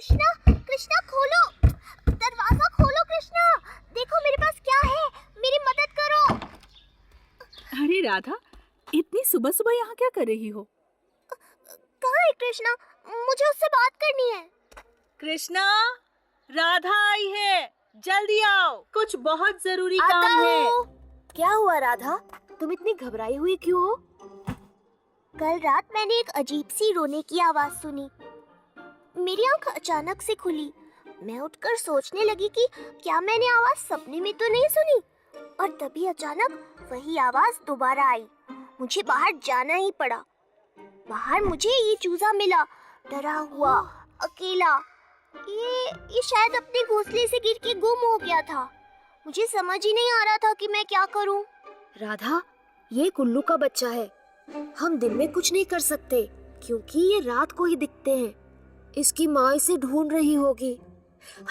कृष्णा, कृष्णा खोलो, दरवाजा खोलो कृष्णा, देखो मेरे पास क्या है, मेरी मदद करो। अरे राधा, इतनी सुबह सुबह यहाँ क्या कर रही हो? कहाँ है कृष्णा? मुझे उससे बात करनी है। कृष्णा, राधा आई है, जल्दी आओ, कुछ बहुत जरूरी आता काम है। हूँ। क्या हुआ राधा, तुम इतनी घबराई हुई क्यों हो? कल रात मैंने एक अजीब सी रोने की आवाज सुनी। मेरी आंख अचानक से खुली। मैं उठकर सोचने लगी कि क्या मैंने आवाज सपने में तो नहीं सुनी, और तभी अचानक वही आवाज दोबारा आई। मुझे बाहर जाना ही पड़ा। बाहर मुझे ये चूजा मिला, डरा हुआ, अकेला। ये शायद अपने घोंसले से गिर के गुम हो गया था। मुझे समझ ही नहीं आ रहा था कि मैं क्या करूं। राधा, ये उल्लू का बच्चा है। हम दिन में कुछ नहीं कर सकते क्योंकि ये रात को ही दिखते हैं। इसकी माँ इसे ढूंढ रही होगी।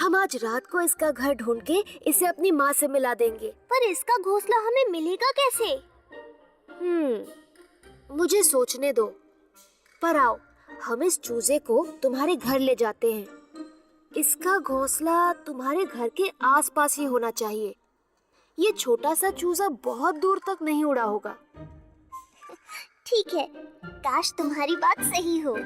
हम आज रात को इसका घर ढूंढ के इसे अपनी माँ से मिला देंगे। पर इसका घोंसला हमें मिलेगा कैसे? मुझे सोचने दो। पर आओ, हम इस चूजे को तुम्हारे घर ले जाते हैं। इसका घोंसला तुम्हारे घर के आसपास ही होना चाहिए। ये छोटा सा चूजा बहुत दूर तक नहीं उड़ा होगा। ठीक है, काश तुम्हारी बात सही हो।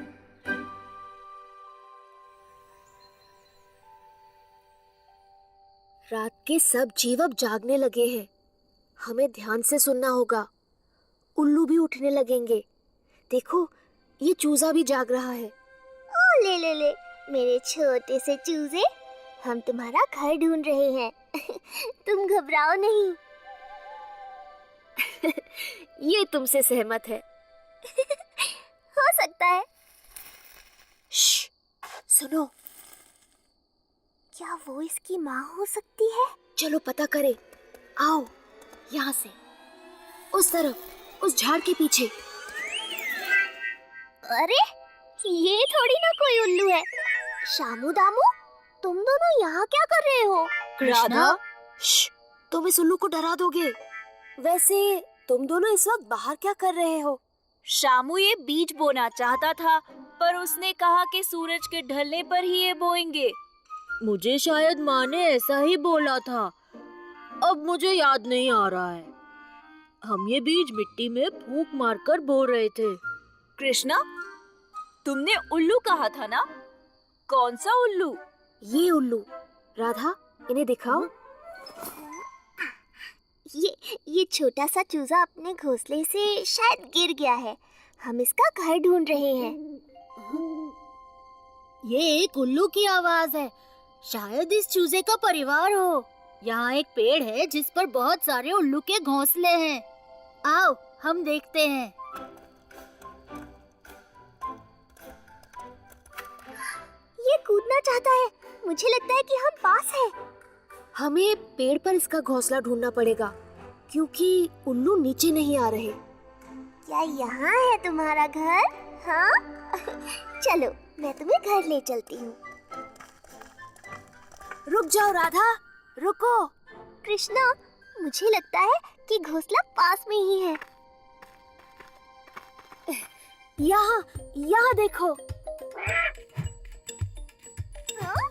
रात के सब जीव अब जागने लगे हैं। हमें ध्यान से सुनना होगा। उल्लू भी उठने लगेंगे। देखो, ये चूजा भी जाग रहा है। ओ ले ले ले, मेरे छोटे से चूजे, हम तुम्हारा घर ढूंढ रहे हैं। तुम घबराओ नहीं। ये तुमसे सहमत है। हो सकता है। श्श, सुनो। क्या वो इसकी माँ हो सकती है? चलो पता करें। आओ, यहाँ से, उस तरफ, उस झाड़ के पीछे। अरे, ये थोड़ी ना कोई उल्लू है। शामू दामू, तुम दोनों यहाँ क्या कर रहे हो? राधा, श्श, तुम इस उल्लू को डरा दोगे। वैसे तुम दोनों इस वक्त बाहर क्या कर रहे हो? शामू ये बीज बोना चाहता था, पर उसने कहा कि सूरज के ढलने पर ही ये बोएंगे। मुझे शायद माँ ने ऐसा ही बोला था। अब मुझे याद नहीं आ रहा है। हम ये बीज मिट्टी में फूंक मारकर बो रहे थे। कृष्णा, तुमने उल्लू कहा था ना? कौन सा उल्लू? ये उल्लू। राधा, इन्हें दिखाओ। ये छोटा सा चूजा अपने घोंसले से शायद गिर गया है। हम इसका घर ढूंढ रहे हैं। ये एक उल्लू की आवाज है। शायद इस चूजे का परिवार हो। यहाँ एक पेड़ है जिस पर बहुत सारे उल्लू के घोंसले हैं। आओ, हम देखते हैं। ये कूदना चाहता है। मुझे लगता है कि हम पास हैं। हमें पेड़ पर इसका घोंसला ढूंढना पड़ेगा क्योंकि उल्लू नीचे नहीं आ रहे। क्या यहाँ है तुम्हारा घर? हाँ? चलो, मैं तुम्हें घर ले चलती हूँ। रुक जाओ राधा, रुको। कृष्णा, मुझे लगता है कि घोंसला पास में ही है। यहाँ, यहाँ देखो। हाँ?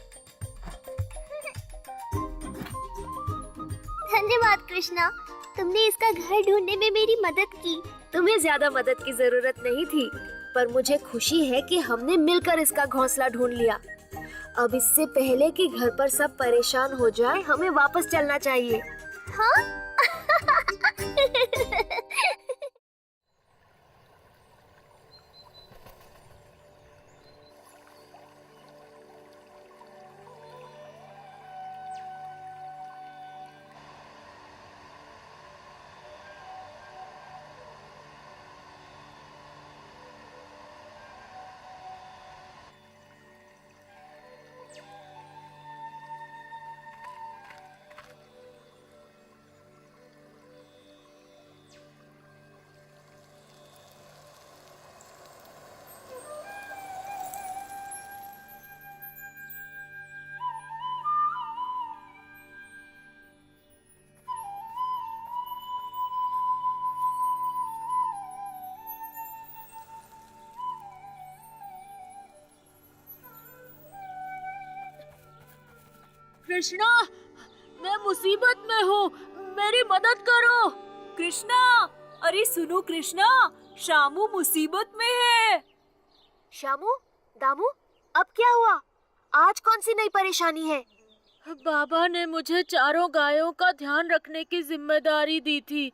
धन्यवाद कृष्णा, तुमने इसका घर ढूंढने में मेरी मदद की। तुम्हें ज्यादा मदद की जरूरत नहीं थी, पर मुझे खुशी है कि हमने मिलकर इसका घोंसला ढूंढ लिया। अब इससे पहले कि घर पर सब परेशान हो जाए, हमें वापस चलना चाहिए। हाँ? कृष्णा, मैं मुसीबत में हूँ, मेरी मदद करो। कृष्णा, अरे सुनो कृष्णा, शामू मुसीबत में है। शामू, दामू, अब क्या हुआ? आज कौन सी नई परेशानी है? बाबा ने मुझे चारों गायों का ध्यान रखने की जिम्मेदारी दी थी,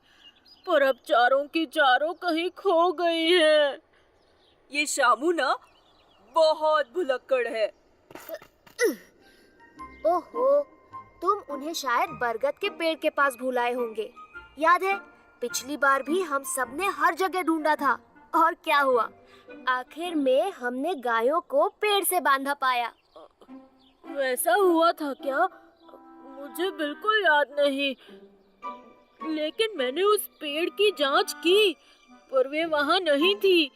पर अब चारों की चारों कहीं खो गई है। ये शामू ना बहुत भुलक्कड़ है। ओहो, तुम उन्हें शायद बरगद के पेड़ के पास भुलाए होंगे। याद है, पिछली बार भी हम सबने हर जगह ढूंढा था, और क्या हुआ? आखिर में हमने गायों को पेड़ से बांधा पाया। वैसा हुआ था क्या? मुझे बिल्कुल याद नहीं, लेकिन मैंने उस पेड़ की जांच की, पर वे वहाँ नहीं थी,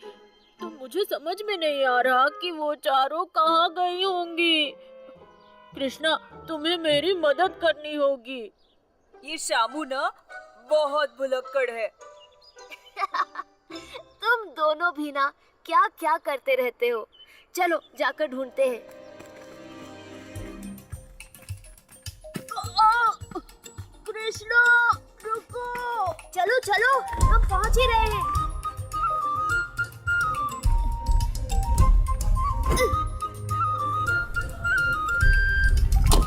तो मुझे समझ में नहीं आ रहा कि वो चारों कहाँ गई होंगी। कृष्णा, तुम्हें मेरी मदद करनी होगी। ये शामू ना बहुत भुलक्कड़ है। तुम दोनों भी ना क्या क्या करते रहते हो। चलो जाकर ढूंढते हैं। कृष्णा, रुको। चलो चलो, हम पहुंच ही रहे हैं।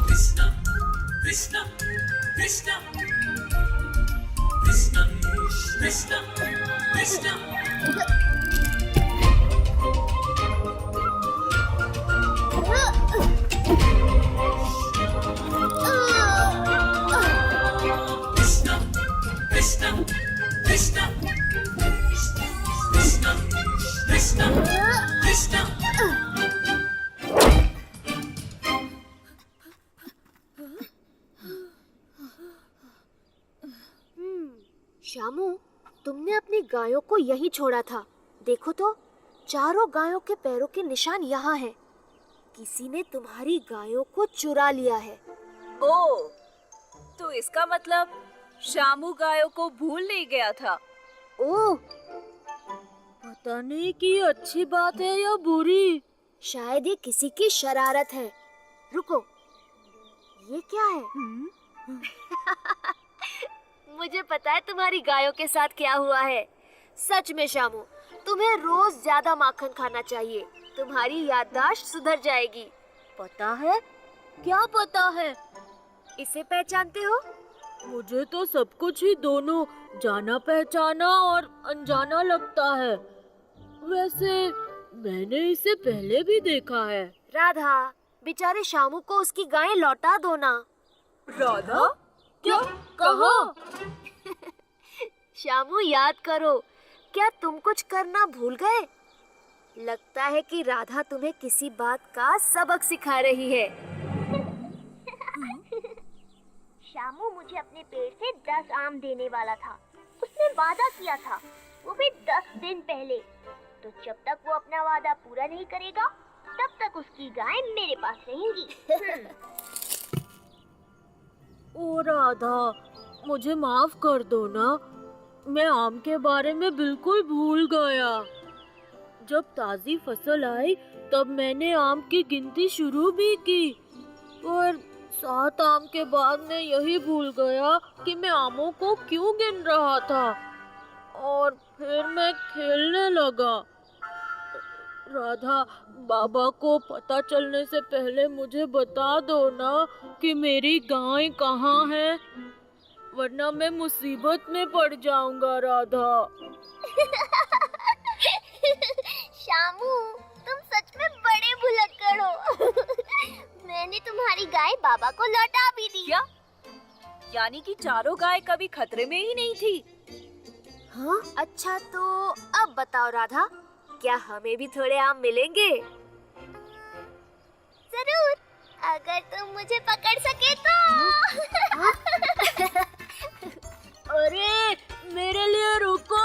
Krishna, Krishna, Krishna, Krishna, Krishna, Krishna. Krishna, Krishna, Krishna, Krishna, Krishna, Krishna. Shamu, तुमने अपनी गायों को यहीं छोड़ा था। देखो तो, चारों गायों के पैरों के निशान यहाँ हैं। किसी ने तुम्हारी गायों को चुरा लिया है। ओह, तो इसका मतलब शामू गायों को भूल नहीं गया था। ओह, पता नहीं कि ये अच्छी बात है या बुरी। शायद ये किसी की शरारत है। रुको, ये क्या है? मुझे पता है तुम्हारी गायों के साथ क्या हुआ है। सच में शामू, तुम्हें रोज ज्यादा माखन खाना चाहिए। तुम्हारी याददाश्त सुधर जाएगी। पता है? क्या पता है? इसे पहचानते हो? मुझे तो सब कुछ ही दोनों जाना पहचाना और अनजाना लगता है। वैसे मैंने इसे पहले भी देखा है। राधा, बेचारे शामू को उसकी गायें लौटा दो ना। राधा? क्या? कहाँ? शामू, याद करो, क्या तुम कुछ करना भूल गए? लगता है कि राधा तुम्हें किसी बात का सबक सिखा रही है। शामू मुझे अपने पेड़ से 10 आम देने वाला था। उसने वादा किया था, वो भी 10 दिन पहले। तो जब तक वो अपना वादा पूरा नहीं करेगा, तब तक उसकी गाय मेरे पास रहेंगी। ओ राधा, मुझे माफ कर दो ना। मैं आम के बारे में बिल्कुल भूल गया। जब ताजी फसल आई तब मैंने आम की गिनती शुरू भी की, पर 7 आम के बाद मैं यही भूल गया कि मैं आमों को क्यों गिन रहा था, और फिर मैं खेलने लगा। राधा, बाबा को पता चलने से पहले मुझे बता दो ना कि मेरी गाय कहाँ है, वरना मैं मुसीबत में पड़ जाऊंगा। राधा। शामू, तुम सच में बड़े भुलक्कड़ हो। मैंने तुम्हारी गाय बाबा को लौटा भी दी। क्या? यानी कि चारों गाय कभी खतरे में ही नहीं थी? हाँ? अच्छा, तो अब बताओ राधा, क्या हमें भी थोड़े आम मिलेंगे? जरूर, अगर तुम मुझे पकड़ सके तो। अरे, मेरे लिए रुको।